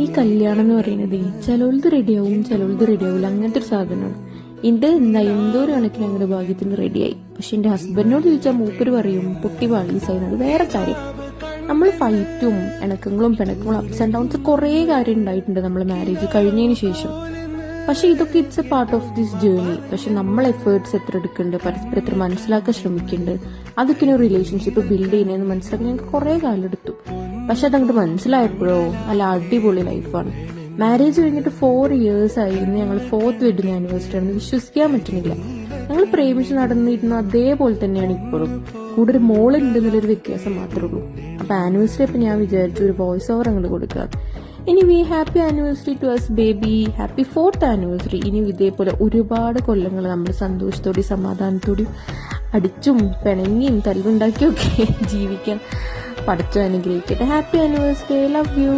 ഈ കല്യാണം എന്ന് പറയുന്നത് ചിലവൾക്ക് റെഡിയാവും ചിലവൾക്ക് റെഡിയാവില്ല, അങ്ങനത്തെ ഒരു സാധനമാണ്. എന്റെ എന്തോ ഒരു കണക്കിന് അങ്ങനെ ഭാഗ്യത്തിന് റെഡിയായി. പക്ഷെ എന്റെ ഹസ്ബൻഡിനോട് ചോദിച്ചാൽ മൂപ്പര് പറയും പൊട്ടി പാളീസായിരുന്നത്. വേറെ കാര്യം, നമ്മൾ ഫൈറ്റും ഇണക്കങ്ങളും പിണക്കങ്ങളും അപ്സ് ആൻഡ് ഡൗൺസ് കുറേ കാര്യം ഉണ്ടായിട്ടുണ്ട് നമ്മൾ മാരേജ് കഴിഞ്ഞതിന് ശേഷം. പക്ഷെ ഇതൊക്കെ it's A part of this journey. പക്ഷെ നമ്മൾ എഫേർട്സ് എത്ര എടുക്കുന്നുണ്ട്, പരസ്പരം എത്ര മനസ്സിലാക്കാൻ ശ്രമിക്കുന്നുണ്ട്, അതൊക്കെ ഒരു റിലേഷൻഷിപ്പ് ബിൽഡ് ചെയ്യുന്നതെന്ന് മനസ്സിലാക്കി ഞങ്ങൾക്ക് കുറേ കാലം എടുത്തു. പക്ഷെ അതങ്ങോട്ട് മനസ്സിലായപ്പോഴോ നല്ല അടിപൊളി ലൈഫാണ്. മാരേജ് കഴിഞ്ഞിട്ട് 4 years ആയി. ഇന്ന് ഞങ്ങൾ 4th വെഡിങ് ആനിവേഴ്സറി ആണ്. വിശ്വസിക്കാൻ പറ്റുന്നില്ല. ഞങ്ങൾ പ്രേമിച്ച് നടന്നിരുന്ന അതേപോലെ തന്നെയാണ് ഇപ്പോഴും. കൂടെ ഒരു മോളുണ്ട് എന്നുള്ളൊരു വ്യത്യാസം മാത്രമേ ഉള്ളൂ. അപ്പൊ ആനിവേഴ്സറി അപ്പൊ ഞാൻ വിചാരിച്ചു ഒരു വോയിസ് ഓവർ അങ്ങോട്ട് കൊടുക്കാം. ഇനി happy anniversary to us baby, happy 4th anniversary. ഇനി ഇതേപോലെ ഒരുപാട് കൊല്ലങ്ങൾ നമ്മൾ സന്തോഷത്തോടെയും സമാധാനത്തോടെയും അടിച്ചും പിണങ്ങിയും തല്ലുണ്ടാക്കിയൊക്കെ ജീവിക്കാൻ പഠിച്ചു അനുഗ്രഹിക്കട്ടെ. Happy anniversary, love you.